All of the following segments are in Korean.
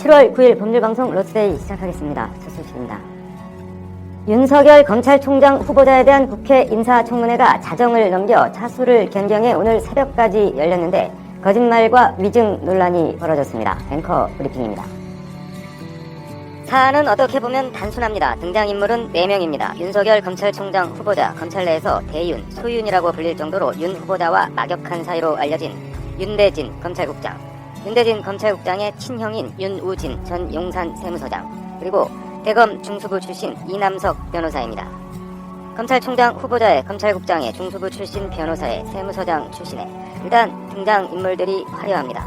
7월 9일 법률방송 로스데이 시작하겠습니다. 첫 소식입니다. 윤석열 검찰총장 후보자에 대한 국회 인사청문회가 자정을 넘겨 차수를 변경해 오늘 새벽까지 열렸는데 거짓말과 위증 논란이 벌어졌습니다. 앵커 브리핑입니다. 사안은 어떻게 보면 단순합니다. 등장인물은 4명입니다. 윤석열 검찰총장 후보자, 검찰 내에서 대윤, 소윤이라고 불릴 정도로 윤 후보자와 막역한 사이로 알려진 윤대진 검찰국장, 윤대진 검찰국장의 친형인 윤우진 전 용산 세무서장, 그리고 대검 중수부 출신 이남석 변호사입니다. 검찰총장 후보자의 검찰국장의 중수부 출신 변호사의 세무서장 출신에 일단 등장인물들이 화려합니다.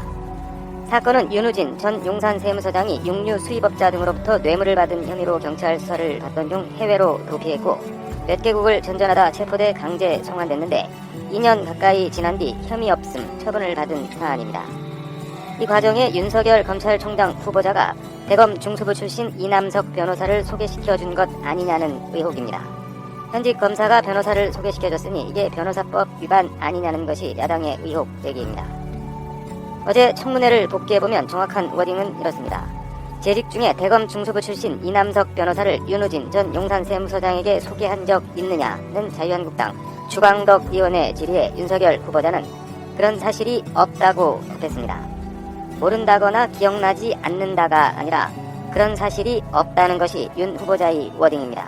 사건은 윤우진 전 용산 세무서장이 육류 수입업자 등으로부터 뇌물을 받은 혐의로 경찰 수사를 받던 중 해외로 도피했고 몇 개국을 전전하다 체포돼 강제 송환됐는데 2년 가까이 지난 뒤 혐의 없음 처분을 받은 사안입니다. 이 과정에 윤석열 검찰총장 후보자가 대검 중수부 출신 이남석 변호사를 소개시켜준 것 아니냐는 의혹입니다. 현직 검사가 변호사를 소개시켜줬으니 이게 변호사법 위반 아니냐는 것이 야당의 의혹 제기입니다. 어제 청문회를 복귀해보면 정확한 워딩은 이렇습니다. 재직 중에 대검 중수부 출신 이남석 변호사를 윤우진 전 용산 세무서장에게 소개한 적 있느냐는 자유한국당 주광덕 의원의 질의에 윤석열 후보자는 그런 사실이 없다고 답했습니다. 모른다거나 기억나지 않는다가 아니라 그런 사실이 없다는 것이 윤 후보자의 워딩입니다.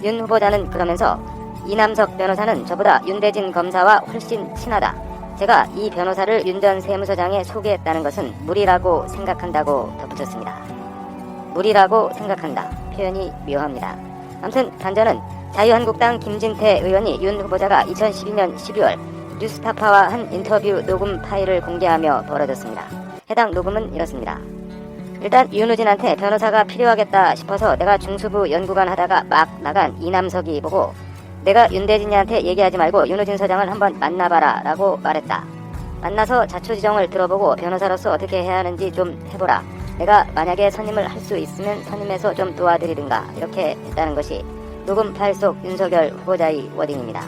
윤 후보자는 그러면서 이남석 변호사는 저보다 윤대진 검사와 훨씬 친하다. 제가 이 변호사를 윤 전 세무서장에 소개했다는 것은 무리라고 생각한다고 덧붙였습니다. 무리라고 생각한다. 표현이 묘합니다. 아무튼 반전은 자유한국당 김진태 의원이 윤 후보자가 2012년 12월 뉴스타파와 한 인터뷰 녹음 파일을 공개하며 벌어졌습니다. 해당 녹음은 이렇습니다. 일단 윤우진한테 변호사가 필요하겠다 싶어서 내가 중수부 연구관 하다가 막 나간 이남석이 보고 내가 윤대진이한테 얘기하지 말고 윤우진 서장을 한번 만나봐라 라고 말했다. 만나서 자초지종을 들어보고 변호사로서 어떻게 해야 하는지 좀 해보라. 내가 만약에 선임을 할 수 있으면 선임해서 좀 도와드리든가 이렇게 했다는 것이 녹음 파일 속 윤석열 후보자의 워딩입니다.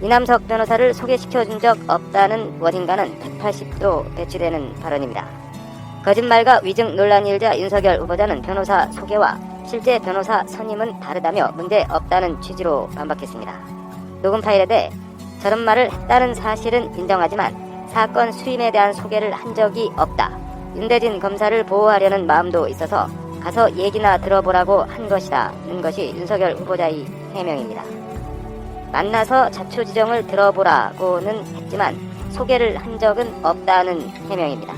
이남석 변호사를 소개시켜준 적 없다는 워딩과는 180도 배치되는 발언입니다. 거짓말과 위증 논란이 일자 윤석열 후보자는 변호사 소개와 실제 변호사 선임은 다르다며 문제 없다는 취지로 반박했습니다. 녹음 파일에 대해 저런 말을 했다는 사실은 인정하지만 사건 수임에 대한 소개를 한 적이 없다. 윤대진 검사를 보호하려는 마음도 있어서 가서 얘기나 들어보라고 한 것이다는 것이 윤석열 후보자의 해명입니다. 만나서 자초지종을 들어보라고는 했지만 소개를 한 적은 없다는 해명입니다.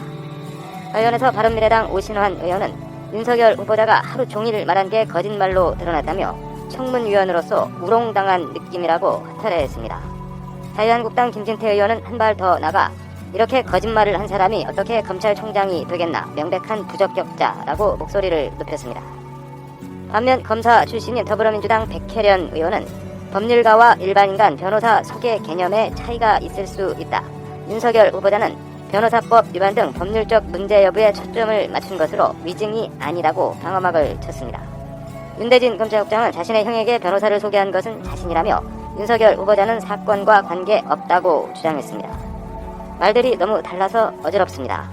관련해서 바른미래당 오신환 의원은 윤석열 후보자가 하루 종일 말한 게 거짓말로 드러났다며 청문위원으로서 우롱당한 느낌이라고 허탈해했습니다. 자유한국당 김진태 의원은 한 발 더 나가 이렇게 거짓말을 한 사람이 어떻게 검찰총장이 되겠나 명백한 부적격자라고 목소리를 높였습니다. 반면 검사 출신인 더불어민주당 백혜련 의원은 법률가와 일반인 간 변호사 소개 개념에 차이가 있을 수 있다. 윤석열 후보자는 변호사법 위반 등 법률적 문제 여부에 초점을 맞춘 것으로 위증이 아니라고 방어막을 쳤습니다. 윤대진 검찰국장은 자신의 형에게 변호사를 소개한 것은 자신이라며 윤석열 후보자는 사건과 관계없다고 주장했습니다. 말들이 너무 달라서 어지럽습니다.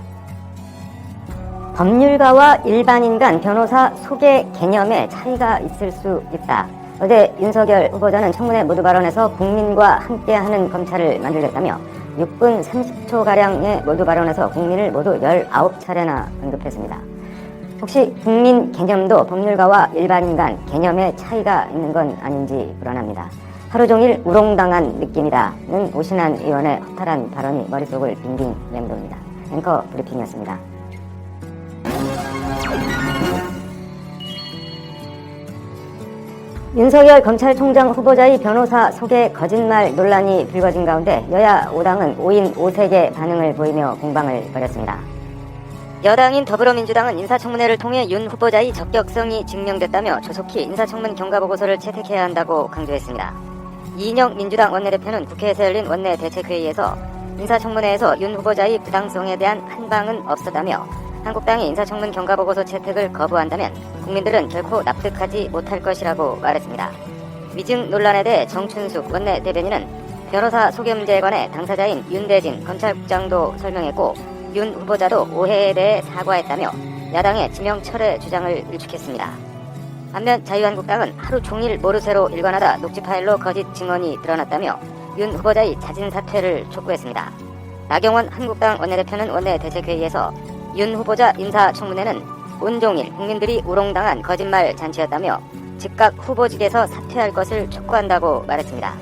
법률가와 일반인 간 변호사 소개 개념에 차이가 있을 수 있다. 어제 윤석열 후보자는 청문회 모두 발언에서 국민과 함께하는 검찰을 만들겠다며 6분 30초가량의 모두 발언에서 국민을 모두 19차례나 언급했습니다. 혹시 국민 개념도 법률가와 일반인 간 개념에 차이가 있는 건 아닌지 불안합니다. 하루 종일 우롱당한 느낌이다는 오신환 의원의 허탈한 발언이 머릿속을 빙빙 맴돕니다. 앵커 브리핑이었습니다. 윤석열 검찰총장 후보자의 변호사 소개 거짓말 논란이 불거진 가운데 여야 5당은 5인 5색의 반응을 보이며 공방을 벌였습니다. 여당인 더불어민주당은 인사청문회를 통해 윤 후보자의 적격성이 증명됐다며 조속히 인사청문 경과보고서를 채택해야 한다고 강조했습니다. 이인영 민주당 원내대표는 국회에서 열린 원내대책회의에서 인사청문회에서 윤 후보자의 부당성에 대한 한방은 없었다며 한국당이 인사청문 경과보고서 채택을 거부한다면 국민들은 결코 납득하지 못할 것이라고 말했습니다. 위증 논란에 대해 정춘숙 원내대변인은 변호사 소개 문제에 관해 당사자인 윤대진 검찰국장도 설명했고 윤 후보자도 오해에 대해 사과했다며 야당의 지명 철회 주장을 일축했습니다. 반면 자유한국당은 하루 종일 모르쇠로 일관하다 녹취 파일로 거짓 증언이 드러났다며 윤 후보자의 자진 사퇴를 촉구했습니다. 나경원 한국당 원내대표는 원내대책회의에서 윤 후보자 인사청문회는 온종일 국민들이 우롱당한 거짓말 잔치였다며 즉각 후보직에서 사퇴할 것을 촉구한다고 말했습니다.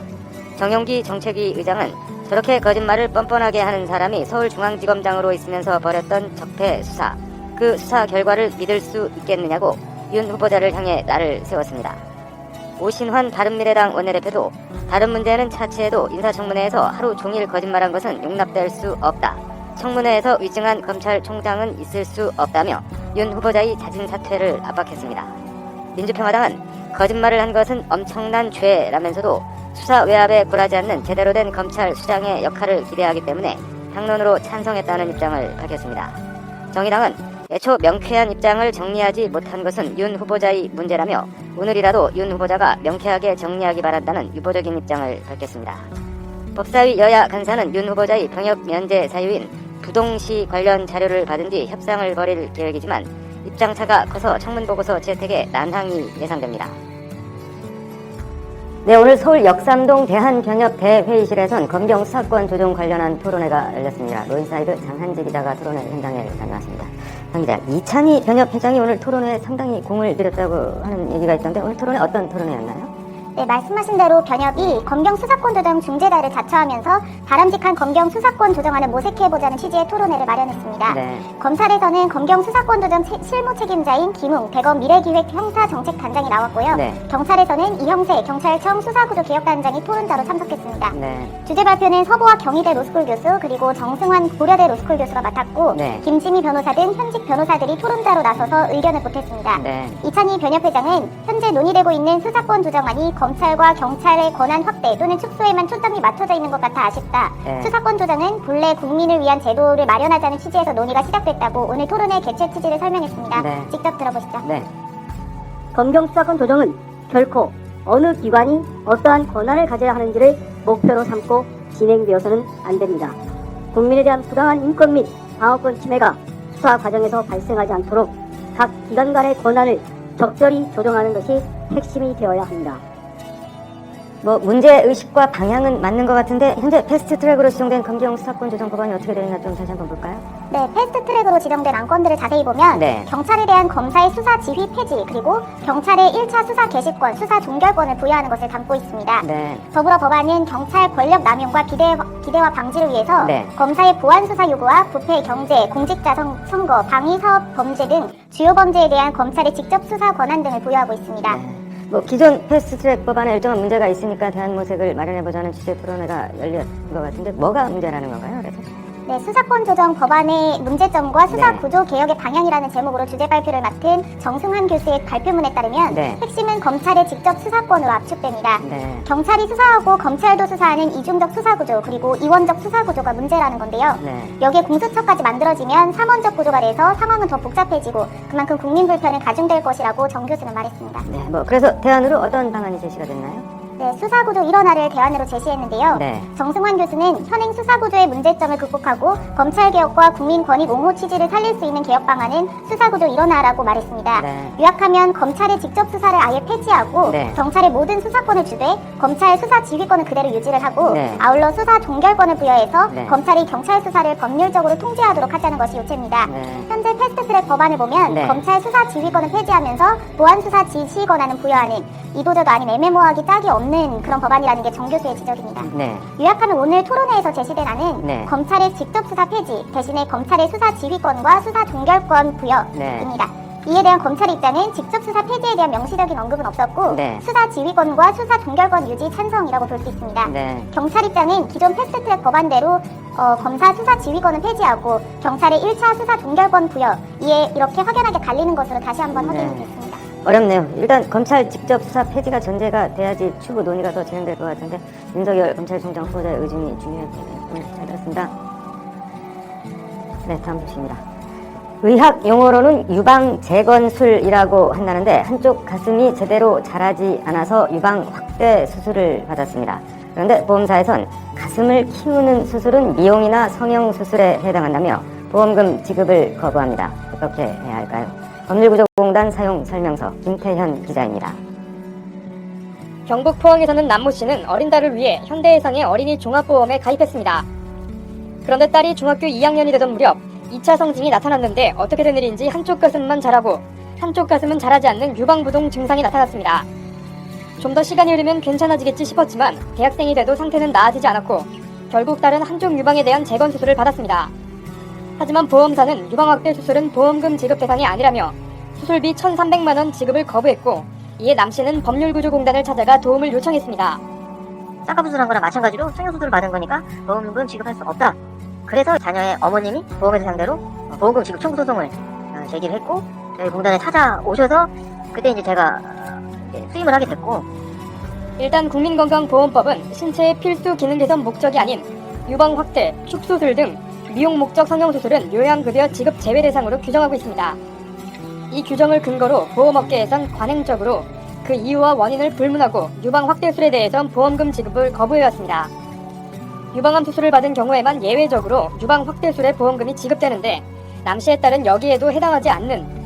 정용기 정책위 의장은 저렇게 거짓말을 뻔뻔하게 하는 사람이 서울중앙지검장으로 있으면서 벌였던 적폐 수사, 그 수사 결과를 믿을 수 있겠느냐고 윤 후보자를 향해 날을 세웠습니다. 오신환 바른미래당 원내대표도 다른 문제는 차치해도 인사청문회에서 하루 종일 거짓말한 것은 용납될 수 없다. 청문회에서 위증한 검찰총장은 있을 수 없다며 윤 후보자의 자진 사퇴를 압박했습니다. 민주평화당은 거짓말을 한 것은 엄청난 죄라면서도 수사 외압에 굴하지 않는 제대로 된 검찰 수장의 역할을 기대하기 때문에 당론으로 찬성했다는 입장을 밝혔습니다. 정의당은 애초 명쾌한 입장을 정리하지 못한 것은 윤 후보자의 문제라며 오늘이라도 윤 후보자가 명쾌하게 정리하기 바란다는 유보적인 입장을 밝혔습니다. 법사위 여야 간사는 윤 후보자의 병역 면제 사유인 부동시 관련 자료를 받은 뒤 협상을 벌일 계획이지만 입장차가 커서 청문보고서 채택에 난항이 예상됩니다. 네, 오늘 서울 역삼동 대한병역 대회의실에선 검경 수사권 조정 관련한 토론회가 열렸습니다. 로인사이드 장한지 기자가 토론회 현장에 다녀왔습니다. 장 기자, 이찬희 병역 회장이 오늘 토론회에 상당히 공을 들였다고 하는 얘기가 있던데 오늘 토론회 어떤 토론회였나요? 네, 말씀하신 대로 병역이 검경 수사권 조정 중재자를 자처하면서 바람직한 검경 수사권 조정안을 모색해보자는 취지의 토론회를 마련했습니다. 네. 검찰에서는 검경 수사권 조정 실무 책임자인 김웅 대검 미래기획 형사정책단장이 나왔고요. 네. 경찰에서는 이형세 경찰청 수사구조개혁단장이 토론자로 참석했습니다. 네. 주제 발표는 서부학 경희대 로스쿨 교수 그리고 정승환 고려대 로스쿨 교수가 맡았고 네. 김지미 변호사 등 현직 변호사들이 토론자로 나서서 의견을 보탰습니다. 네. 이찬희 변협회장은 현재 논의되고 있는 수사권 조정안이 검찰과 경찰의 권한 확대 또는 축소에만 초점이 맞춰져 있는 것 같아 아쉽다. 네. 수사권 조정은 본래 국민을 위한 제도를 마련하자는 취지에서 논의가 시작됐다고 오늘 토론회 개최 취지를 설명했습니다. 네. 직접 들어보시죠. 네. 검경 수사권 조정은 결코 어느 기관이 어떠한 권한을 가져야 하는지를 목표로 삼고 진행되어서는 안 됩니다. 국민에 대한 부당한 인권 및 방어권 침해가 수사 과정에서 발생하지 않도록 각 기관 간의 권한을 적절히 조정하는 것이 핵심이 되어야 합니다. 문제의식과 방향은 맞는 것 같은데 현재 패스트트랙으로 지정된 검경 수사권 조정 법안이 어떻게 되어 있나 좀 다시 한번 볼까요? 네, 패스트트랙으로 지정된 안건들을 자세히 보면 네. 경찰에 대한 검사의 수사 지휘 폐지 그리고 경찰의 1차 수사 개시권, 수사 종결권을 부여하는 것을 담고 있습니다. 네. 더불어 법안은 경찰 권력 남용과 기대화 방지를 위해서 네. 검사의 보안 수사 요구와 부패, 경제, 공직자 선거, 방위 사업 범죄 등 주요 범죄에 대한 검찰의 직접 수사 권한 등을 부여하고 있습니다. 네. 기존 패스트트랙 법안에 일정한 문제가 있으니까 대안모색을 마련해보자는 취지의 토론회가 열린 것 같은데 뭐가 문제라는 건가요? 그래서? 네, 수사권 조정 법안의 문제점과 수사 네. 구조 개혁의 방향이라는 제목으로 주제 발표를 맡은 정승환 교수의 발표문에 따르면 네. 핵심은 검찰의 직접 수사권으로 압축됩니다. 네. 경찰이 수사하고 검찰도 수사하는 이중적 수사 구조 그리고 이원적 수사 구조가 문제라는 건데요. 네. 여기에 공수처까지 만들어지면 삼원적 구조가 돼서 상황은 더 복잡해지고 그만큼 국민 불편은 가중될 것이라고 정 교수는 말했습니다. 네. 그래서 대안으로 어떤 방안이 제시가 됐나요? 네, 수사구조 일원화를 대안으로 제시했는데요. 네. 정승환 교수는 현행 수사구조의 문제점을 극복하고 검찰개혁과 국민권익 옹호 취지를 살릴 수 있는 개혁 방안은 수사구조 일원화라고 말했습니다. 네. 요약하면 검찰의 직접 수사를 아예 폐지하고 네. 경찰의 모든 수사권을 주되 검찰 수사 지휘권을 그대로 유지를 하고 네. 아울러 수사 종결권을 부여해서 네. 검찰이 경찰 수사를 법률적으로 통제하도록 하자는 것이 요체입니다. 네. 현재 패스트트랙 법안을 보면 네. 검찰 수사 지휘권을 폐지하면서 보안 수사 지시 권한은 부여하는 이도저도 아닌 애매모호하기 짝이 없는 그런 법안이라는 게 정 교수의 지적입니다. 네. 요약하면 오늘 토론회에서 제시된 안은 네. 검찰의 직접 수사 폐지 대신에 검찰의 수사 지휘권과 수사 종결권 부여입니다. 이에 대한 검찰의 입장은 직접 수사 폐지에 대한 명시적인 언급은 없었고 네. 수사 지휘권과 수사 종결권 유지 찬성이라고 볼 수 있습니다. 네. 경찰 입장은 기존 패스트트랙 법안대로 검사 수사 지휘권을 폐지하고 경찰의 1차 수사 종결권 부여 이에 이렇게 확연하게 갈리는 것으로 다시 한번 확인이 네. 됐습니다. 어렵네요. 일단 검찰 직접 수사 폐지가 전제가 돼야지 추후 논의가 더 진행될 것 같은데 윤석열 검찰총장 후보자의 의중이 중요해요. 잘 들었습니다. 네, 다음 소식입니다. 의학 용어로는 유방 재건술이라고 한다는데 한쪽 가슴이 제대로 자라지 않아서 유방 확대 수술을 받았습니다. 그런데 보험사에선 가슴을 키우는 수술은 미용이나 성형 수술에 해당한다며 보험금 지급을 거부합니다. 어떻게 해야 할까요? 법률구조공단 사용 설명서 김태현 기자입니다. 경북 포항에서는 남모 씨는 어린 딸을 위해 현대해상의 어린이 종합보험에 가입했습니다. 그런데 딸이 중학교 2학년이 되던 무렵 2차 성징이 나타났는데 어떻게 된 일인지 한쪽 가슴만 자라고 한쪽 가슴은 자라지 않는 유방부동 증상이 나타났습니다. 좀 더 시간이 흐르면 괜찮아지겠지 싶었지만 대학생이 돼도 상태는 나아지지 않았고 결국 딸은 한쪽 유방에 대한 재건 수술을 받았습니다. 하지만 보험사는 유방 확대 수술은 보험금 지급 대상이 아니라며 수술비 1,300만 원 지급을 거부했고 이에 남 씨는 법률구조공단을 찾아가 도움을 요청했습니다. 쌍꺼풀 수술한 거랑 마찬가지로 성형수술을 받은 거니까 보험금 지급할 수 없다. 그래서 자녀의 어머님이 보험회사 상대로 보험금 지급 청구 소송을 제기를 했고 저희 공단에 찾아오셔서 그때 이제 제가 수임을 하게 됐고 일단 국민건강보험법은 신체의 필수 기능 개선 목적이 아닌 유방 확대, 축소술 등 미용 목적 성형수술은 요양급여 지급 제외 대상으로 규정하고 있습니다. 이 규정을 근거로 보험업계에선 관행적으로 그 이유와 원인을 불문하고 유방 확대술에 대해선 보험금 지급을 거부해왔습니다. 유방암 수술을 받은 경우에만 예외적으로 유방 확대술의 보험금이 지급되는데 남 씨의 딸은 여기에도 해당하지 않는